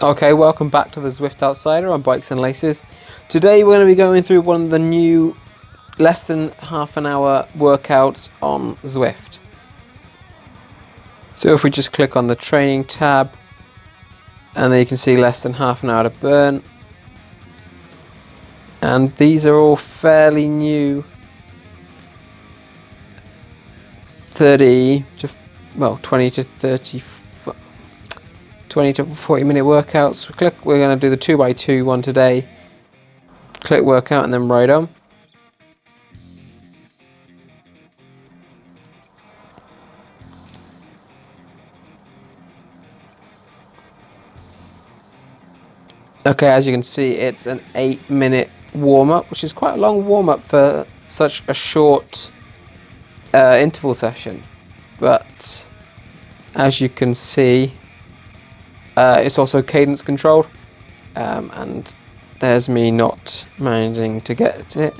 Okay, welcome back to the Zwift Outsider on Bikes and Laces. Today we're going to be going through one of the new less than half an hour workouts on Zwift. So if we just click on the training tab, and then you can see less than half an hour to burn. And these are all fairly new 20 to 40 minute workouts. We're going to do the 2x2 one today. Click workout and then ride on. Okay, as you can see, it's an 8-minute warm-up, which is quite a long warm-up for such a short interval session. But as you can see, it's also cadence controlled, and there's me not managing to get it.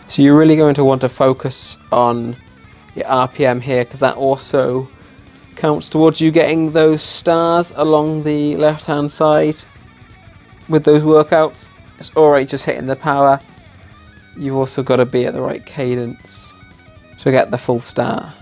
So you're really going to want to focus on your RPM here, because that also counts towards you getting those stars along the left hand side with those workouts. It's alright just hitting the power, you've also got to be at the right cadence to get the full star.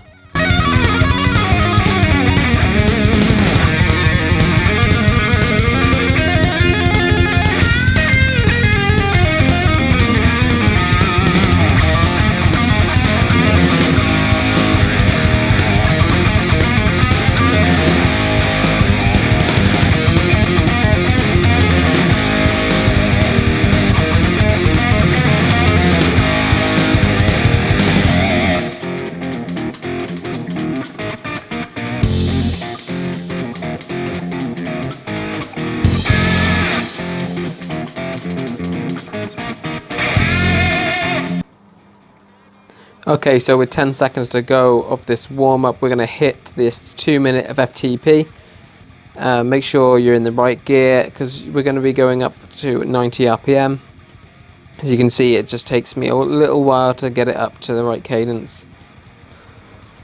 Okay, so with 10 seconds to go of this warm-up, we're going to hit this 2 minute of FTP. Make sure you're in the right gear, because we're going to be going up to 90 RPM. As you can see, it just takes me a little while to get it up to the right cadence.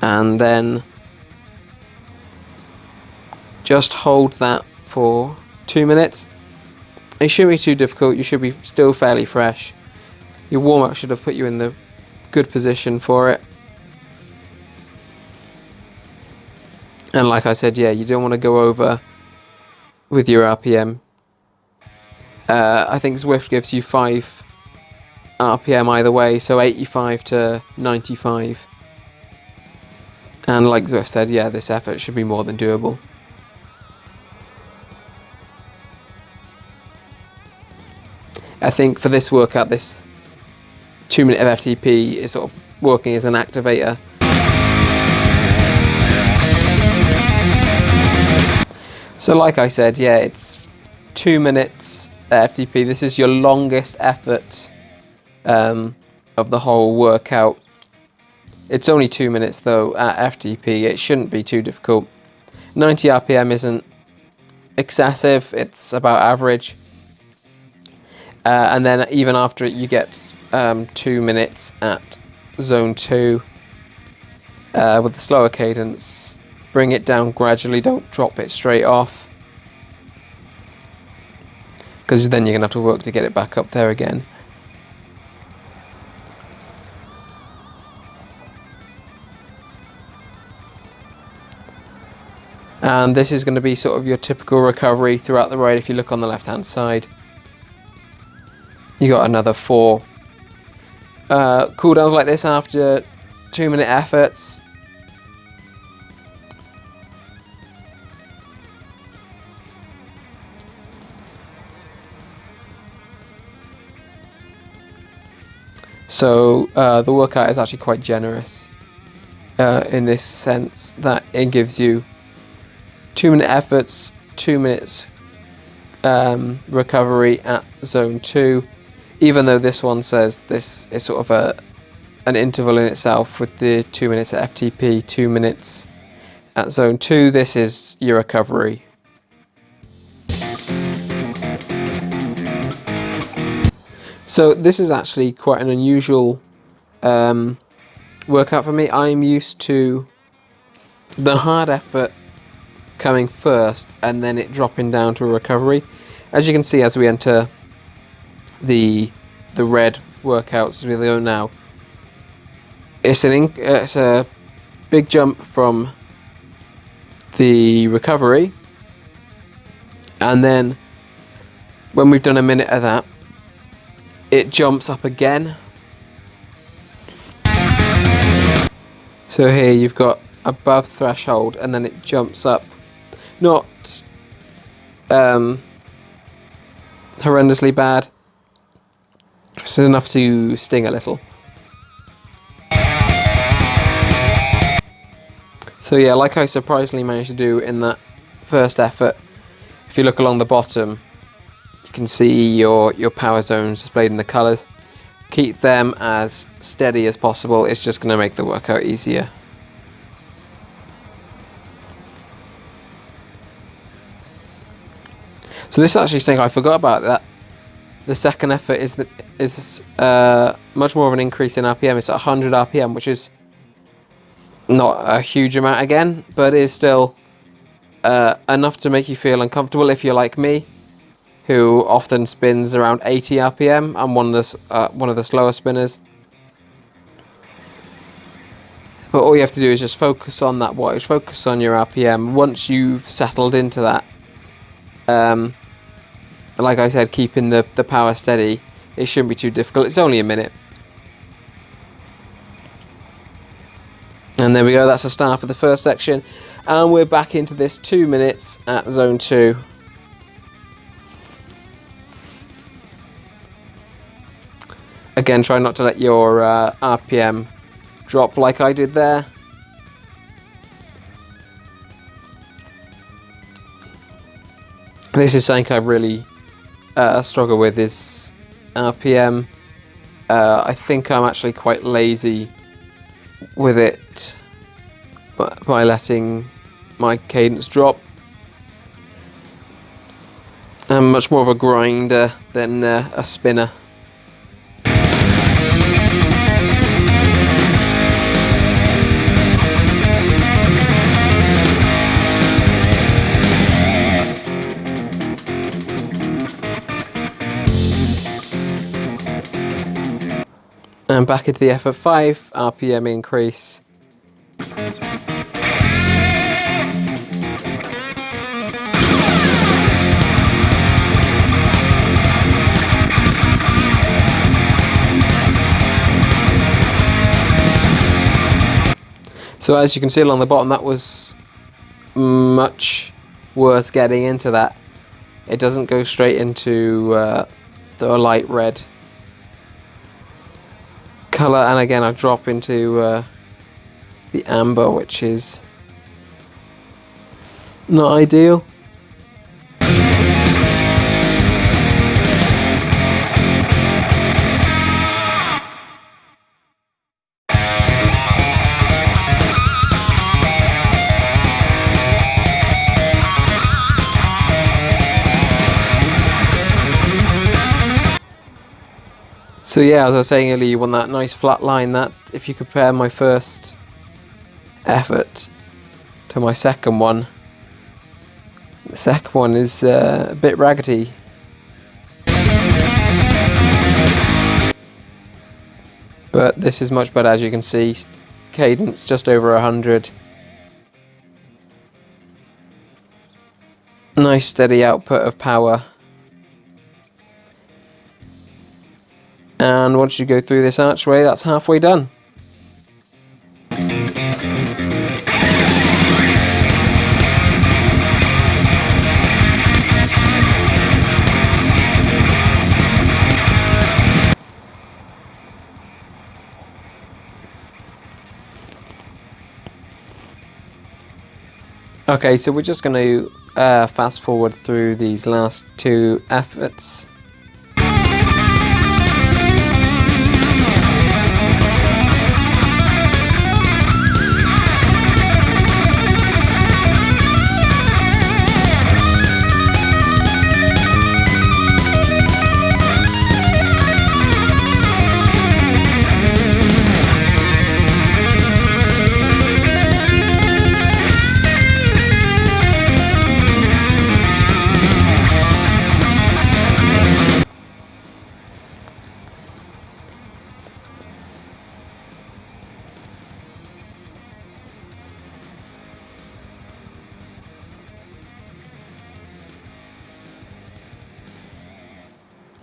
And then just hold that for 2 minutes. It shouldn't be too difficult, you should be still fairly fresh. Your warm-up should have put you in the good position for it. And like I said, yeah, you don't want to go over with your RPM. I think Zwift gives you 5 RPM either way, so 85 to 95. And like Zwift said, yeah, this effort should be more than doable. I think for this workout, this 2 minute of FTP is sort of working as an activator. So like I said, yeah, it's 2 minutes FTP. This is your longest effort of the whole workout. It's only 2 minutes though at FTP. It shouldn't be too difficult. 90 RPM isn't excessive, it's about average. And then even after it, you get 2 minutes at zone 2 with the slower cadence. Bring it down gradually, don't drop it straight off, because then you're going to have to work to get it back up there again. And this is going to be sort of your typical recovery throughout the ride. If you look on the left hand side, you got another 4 cooldowns like this after 2 minute efforts. So the workout is actually quite generous in this sense that it gives you 2 minute efforts, 2 minutes recovery at zone 2. Even though this one says this is sort of an interval in itself with the 2 minutes at FTP, 2 minutes at zone 2, this is your recovery. So this is actually quite an unusual workout for me. I'm used to the hard effort coming first and then it dropping down to a recovery. As you can see, as we enter the red workouts as we go now, it's a big jump from the recovery, and then when we've done a minute of that, it jumps up again. So here you've got above threshold, and then it jumps up, not horrendously bad, it's enough to sting a little. So yeah, like I surprisingly managed to do in that first effort, if you look along the bottom, you can see your power zones displayed in the colours. Keep them as steady as possible, it's just going to make the workout easier. So this is actually something I forgot about, that the second effort is much more of an increase in RPM. It's at 100 RPM, which is not a huge amount again, but is still enough to make you feel uncomfortable if you're like me, who often spins around 80 RPM. I'm one of the slower spinners. But all you have to do is just focus on that wattage, focus on your RPM. Once you've settled into that, like I said, keeping the power steady, it shouldn't be too difficult. It's only a minute. And there we go, that's the start for the first section. And we're back into this 2 minutes at zone 2. Again, try not to let your RPM drop like I did there. This is something I really struggle with, is RPM. I think I'm actually quite lazy with it by letting my cadence drop. I'm much more of a grinder than a spinner. And back into the effort 5, RPM increase. So as you can see along the bottom, that was much worse getting into that. It doesn't go straight into the light red colour, and again I drop into the amber, which is not ideal. So yeah, as I was saying earlier, you want that nice flat line. That, if you compare my first effort to my second one, the second one is a bit raggedy. But this is much better, as you can see. Cadence just over 100. Nice steady output of power. And once you go through this archway, that's halfway done. Okay, so we're just going to fast forward through these last 2 efforts.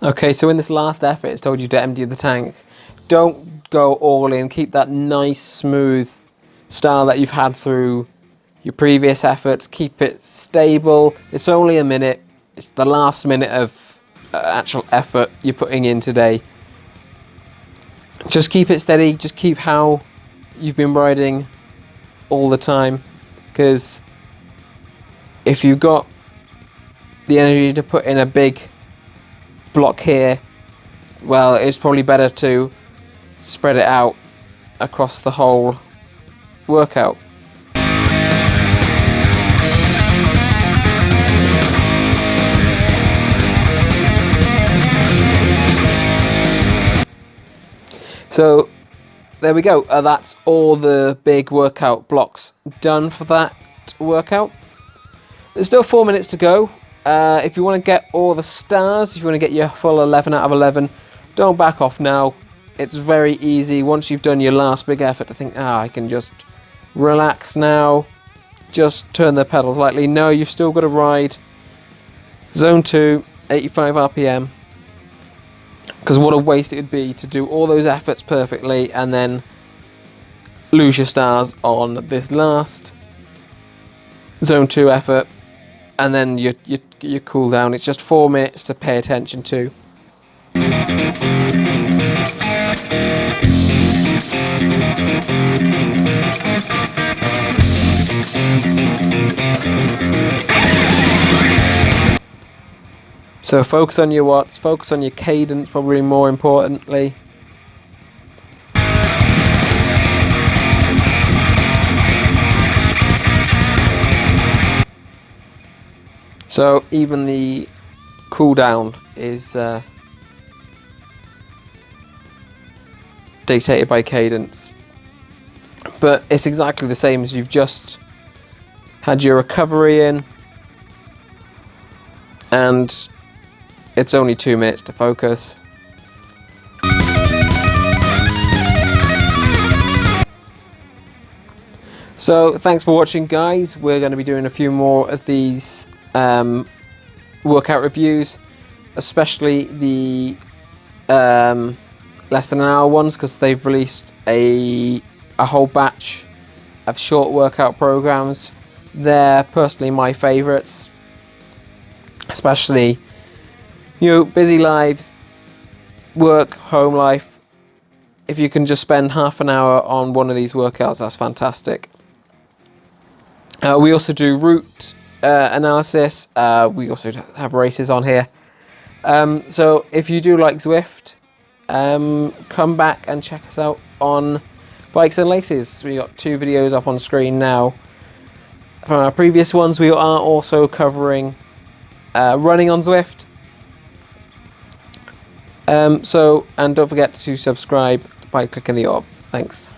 Okay, so in this last effort, it's told you to empty the tank. Don't go all in. Keep that nice, smooth style that you've had through your previous efforts. Keep it stable. It's only a minute. It's the last minute of actual effort you're putting in today. Just keep it steady. Just keep how you've been riding all the time. Because if you've got the energy to put in a big block here, well, it's probably better to spread it out across the whole workout. So there we go. That's all the big workout blocks done for that workout. There's still 4 minutes to go. If you want to get all the stars, if you want to get your full 11 out of 11, don't back off now. It's very easy once you've done your last big effort to think, I can just relax now. Just turn the pedals lightly. No, you've still got to ride zone 2, 85 RPM. Because what a waste it would be to do all those efforts perfectly and then lose your stars on this last zone 2 effort, and then your cool down. It's just 4 minutes to pay attention to. So focus on your watts, focus on your cadence, probably more importantly. So even the cooldown is dictated by cadence. But it's exactly the same as you've just had your recovery in, and it's only 2 minutes to focus. So thanks for watching, guys. We're going to be doing a few more of these workout reviews, especially the less than an hour ones, because they've released a whole batch of short workout programs. They're personally my favorites, especially, you know, busy lives, work, home life. If you can just spend half an hour on one of these workouts, that's fantastic. We also do route analysis. We also have races on here. So if you do like Zwift, come back and check us out on Bikes and Laces. We got 2 videos up on screen now. From our previous ones, we are also covering running on Zwift. And don't forget to subscribe by clicking the orb. Thanks.